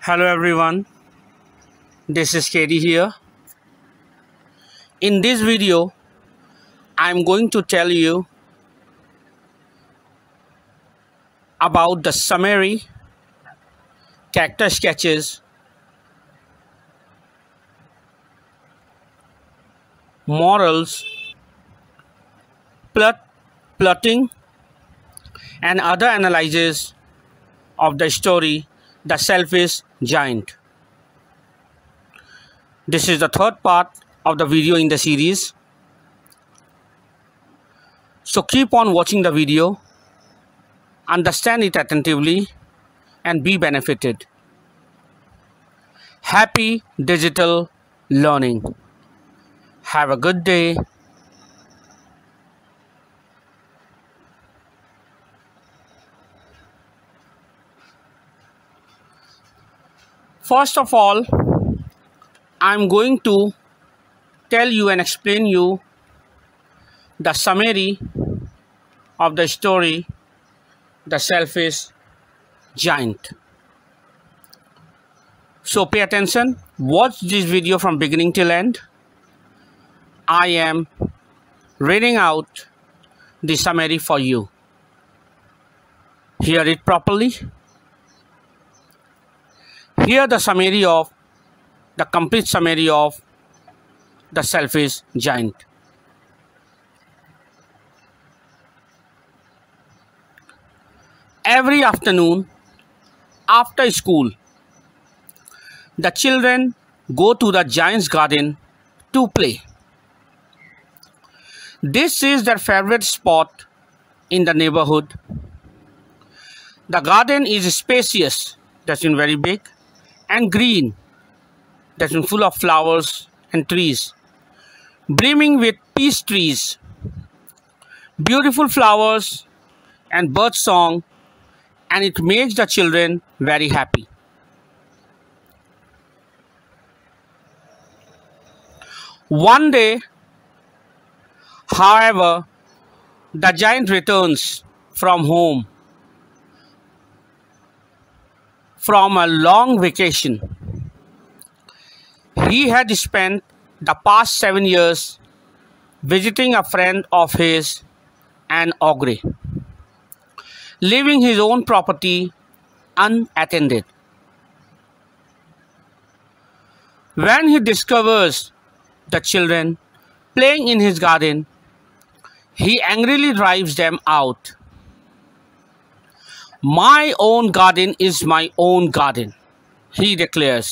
Hello everyone, this is Katie here. In this video, I am going to tell you about the summary, character sketches, morals, plotting, and other analysis of the story The Selfish Giant. This is the third part of the video in the series. So keep on watching the video, understand it attentively, and be benefited. Happy digital learning. Have a good day. First of all, I'm going to tell you and explain you the summary of the story The Selfish Giant. So pay attention, watch this video from beginning till end. I am reading out the summary for you. Hear it properly. Here the complete summary of The Selfish Giant. Every afternoon after school, the children go to the giant's garden to play. This is their favorite spot in the neighborhood. The garden is spacious, that's been very big, and green, that's been full of flowers and trees, brimming with peach trees, beautiful flowers and bird song, and it makes the children very happy. One day, however, the giant returns from home from a long vacation. He had spent the past 7 years visiting a friend of his, an ogre, leaving his own property unattended. When he discovers the children playing in his garden, he angrily drives them out. "My own garden is my own garden," he declares.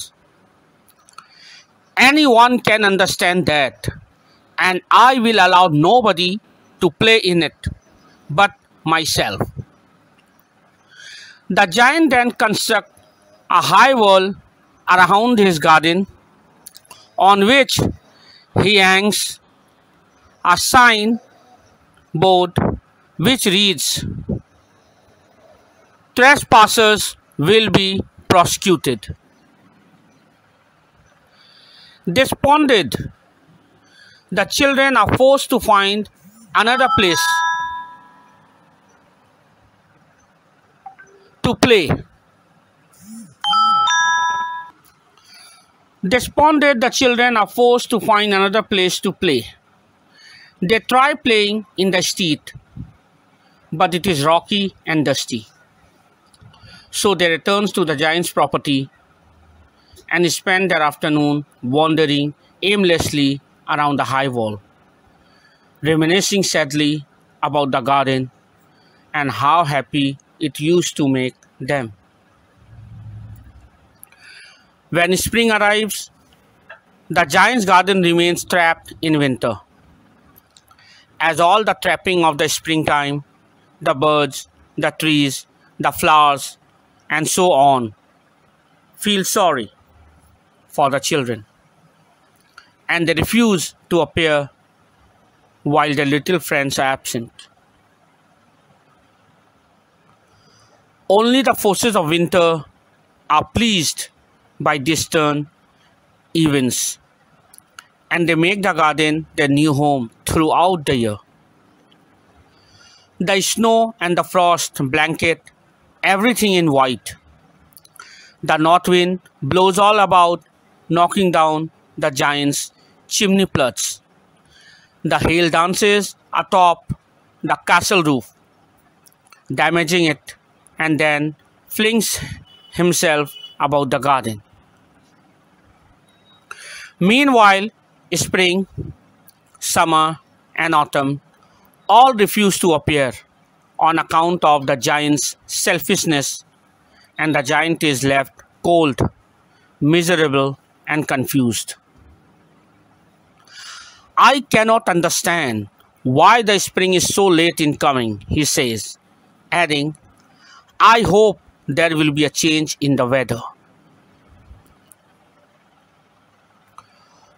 "Anyone can understand that, and I will allow nobody to play in it but myself." The giant then constructs a high wall around his garden, on which he hangs a sign board which reads, "Trespassers will be prosecuted." Despondent, the children are forced to find another place to play. Despondent, the children are forced to find another place to play. They try playing in the street, but it is rocky and dusty. So they return to the giant's property and spend their afternoon wandering aimlessly around the high wall, reminiscing sadly about the garden and how happy it used to make them. When spring arrives, the giant's garden remains trapped in winter, as all the trapping of the springtime, the birds, the trees, the flowers, and so on, feel sorry for the children, and they refuse to appear while their little friends are absent. Only the forces of winter are pleased by these stern events, and they make the garden their new home throughout the year. The snow and the frost blanket everything in white. The north wind blows all about, knocking down the giant's chimney pluts. The hail dances atop the castle roof, damaging it, and then flings himself about the garden. Meanwhile, spring, summer, and autumn all refuse to appear on account of the giant's selfishness, and the giant is left cold, miserable, and confused. I cannot understand why the spring is so late in coming, he says, adding, I hope there will be a change in the weather.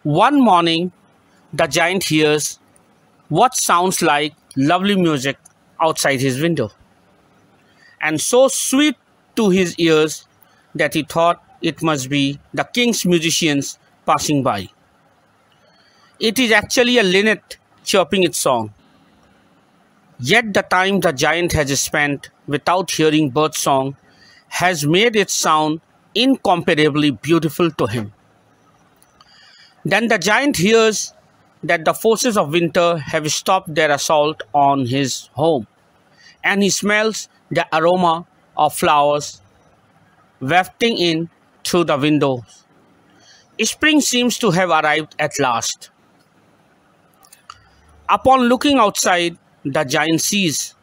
One morning, the giant hears what sounds like lovely music outside his window, and so sweet to his ears that he thought it must be the king's musicians passing by. It is actually a linnet chirping its song. Yet the time the giant has spent without hearing birdsong has made its sound incomparably beautiful to him. Then the giant hears that the forces of winter have stopped their assault on his home, and he smells the aroma of flowers wafting in through the windows. Spring seems to have arrived at last. Upon looking outside, the giant sees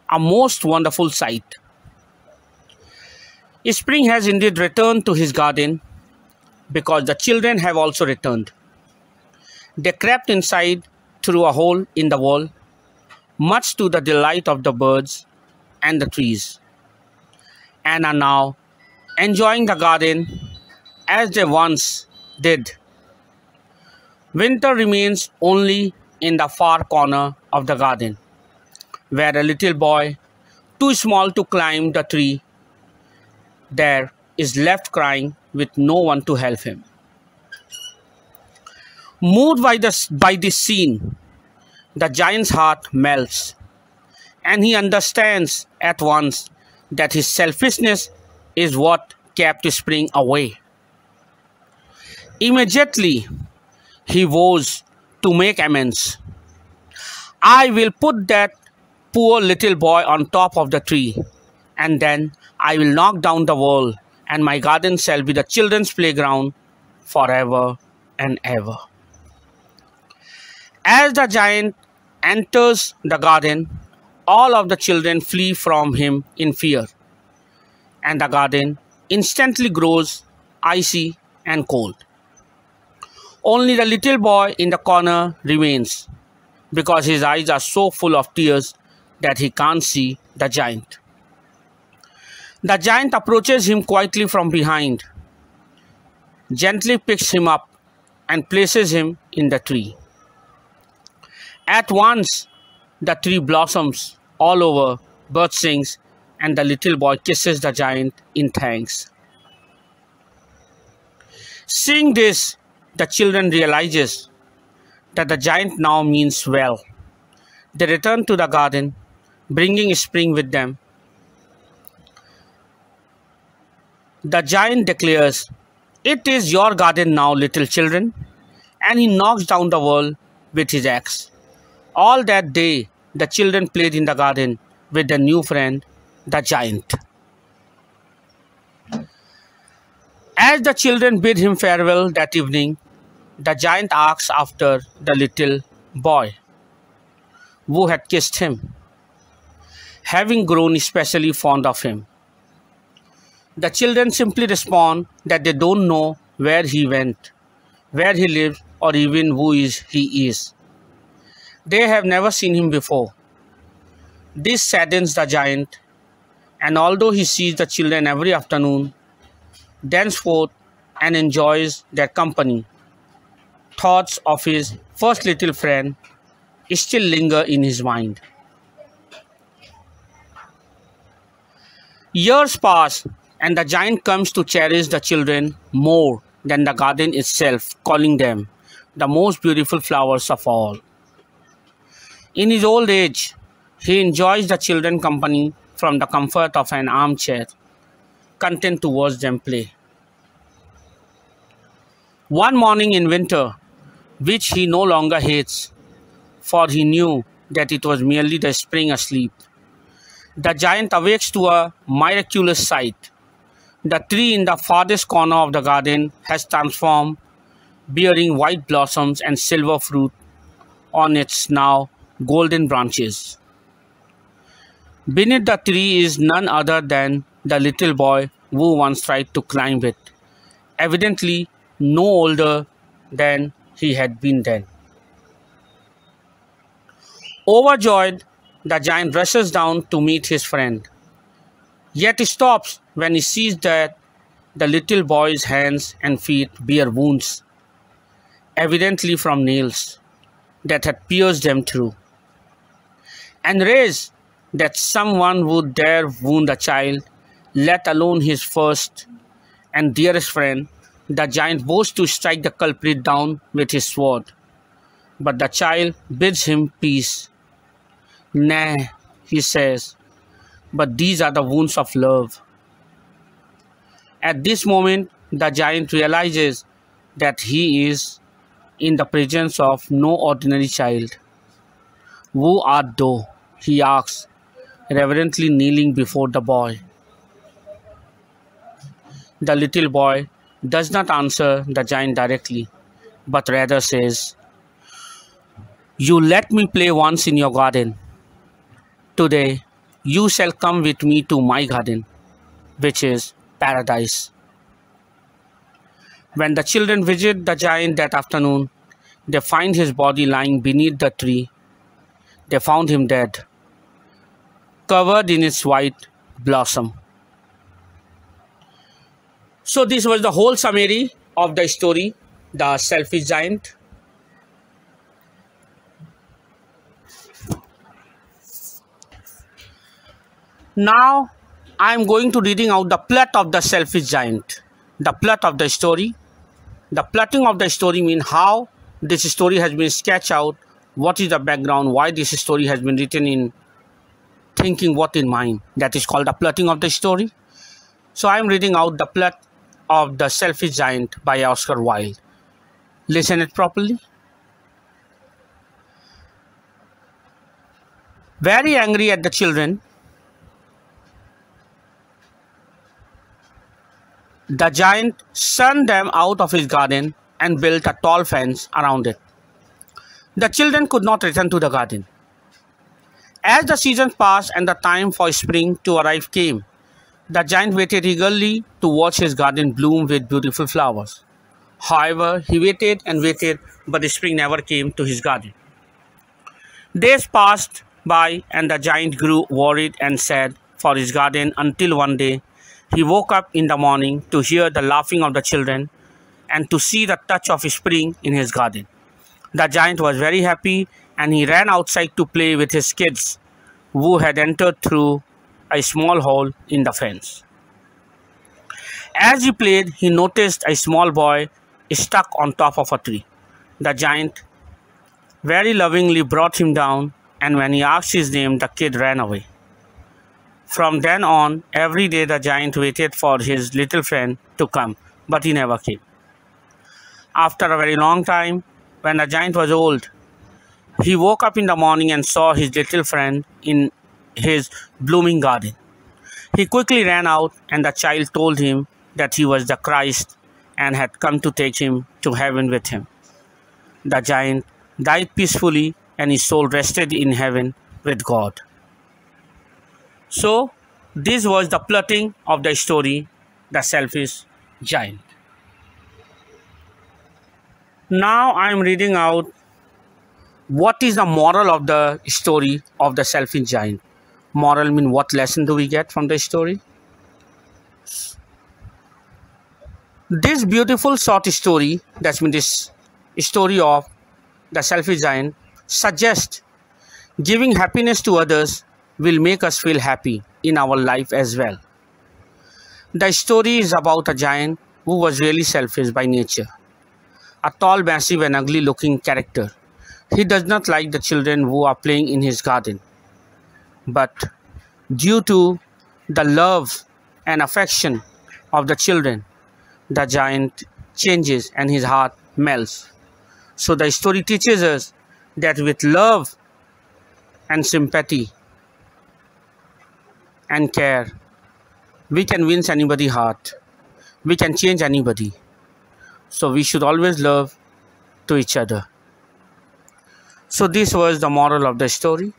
a most wonderful sight. Spring has indeed returned to his garden, because the children have also returned. They crept inside through a hole in the wall, much to the delight of the birds and the trees, and are now enjoying the garden as they once did. Winter remains only in the far corner of the garden, where a little boy, too small to climb the tree, there is left crying with no one to help him. Moved by this scene, the giant's heart melts, and he understands at once that his selfishness is what kept spring away. Immediately, he vows to make amends. I will put that poor little boy on top of the tree, and then I will knock down the wall, and my garden shall be the children's playground forever and ever. As the giant enters the garden, all of the children flee from him in fear, and the garden instantly grows icy and cold. Only the little boy in the corner remains, because his eyes are so full of tears that he can't see the giant. The giant approaches him quietly from behind, gently picks him up, and places him in the tree. At once, the tree blossoms all over, bird sings, and the little boy kisses the giant in thanks. Seeing this, the children realizes that the giant now means well. They return to the garden, bringing spring with them. The giant declares, "It is your garden now, little children," and he knocks down the wall with his axe. All that day, the children played in the garden with their new friend, the giant. As the children bid him farewell that evening, the giant asks after the little boy who had kissed him, having grown especially fond of him. The children simply respond that they don't know where he went, where he lives, or even who he is. They have never seen him before. This saddens the giant, and although he sees the children every afternoon, thenceforth, and enjoys their company, thoughts of his first little friend still linger in his mind. Years pass, and the giant comes to cherish the children more than the garden itself, calling them the most beautiful flowers of all. In his old age, he enjoys the children company from the comfort of an armchair, content to watch them play. One morning in winter, which he no longer hates, for he knew that it was merely the spring asleep, the giant awakes to a miraculous sight. The tree in the farthest corner of the garden has transformed, bearing white blossoms and silver fruit on its now golden branches. Beneath the tree is none other than the little boy who once tried to climb it, evidently no older than he had been then. Overjoyed, the giant rushes down to meet his friend. Yet he stops when he sees that the little boy's hands and feet bear wounds, evidently from nails that had pierced them through. Enraged that someone would dare wound a child, let alone his first and dearest friend, the giant vows to strike the culprit down with his sword. But the child bids him peace. "Nay," he says, "but these are the wounds of love." At this moment, the giant realizes that he is in the presence of no ordinary child. "Who art thou?" he asks, reverently kneeling before the boy. The little boy does not answer the giant directly, but rather says, "You let me play once in your garden. Today, you shall come with me to my garden, which is paradise." When the children visit the giant that afternoon, they find his body lying beneath the tree. They found him dead, covered in its white blossom. So this was the whole summary of the story, The Selfish Giant. Now I am going to reading out the plot of The Selfish Giant. The plot of the story. The plotting of the story means how this story has been sketched out, what is the background, why this story has been written in thinking what in mind. That is called the plotting of the story. So I am reading out the plot of The Selfish Giant by Oscar Wilde. Listen it properly. Very angry at the children, the giant shunned them out of his garden and built a tall fence around it. The children could not return to the garden. As the season passed and the time for spring to arrive came, the giant waited eagerly to watch his garden bloom with beautiful flowers. However, he waited and waited, but the spring never came to his garden. Days passed by and the giant grew worried and sad for his garden until one day he woke up in the morning to hear the laughing of the children and to see the touch of spring in his garden. The giant was very happy and he ran outside to play with his kids who had entered through a small hole in the fence. As he played, he noticed a small boy stuck on top of a tree. The giant very lovingly brought him down, and when he asked his name, the kid ran away. From then on, every day the giant waited for his little friend to come, but he never came. After a very long time, when the giant was old, he woke up in the morning and saw his little friend in his blooming garden. He quickly ran out, and the child told him that he was the Christ and had come to take him to heaven with him. The giant died peacefully, and his soul rested in heaven with God. So, this was the plotting of the story, The Selfish Giant. Now I am reading out what is the moral of the story of The Selfish Giant. Moral means what lesson do we get from the story? This beautiful short story, that's mean this story of The Selfish Giant, suggests giving happiness to others will make us feel happy in our life as well. The story is about a giant who was really selfish by nature. A tall, massive and ugly looking character. He does not like the children who are playing in his garden. But due to the love and affection of the children, the giant changes and his heart melts. So the story teaches us that with love and sympathy and care, we can win anybody's heart. We can change anybody. So we should always love to each other. So this was the moral of the story.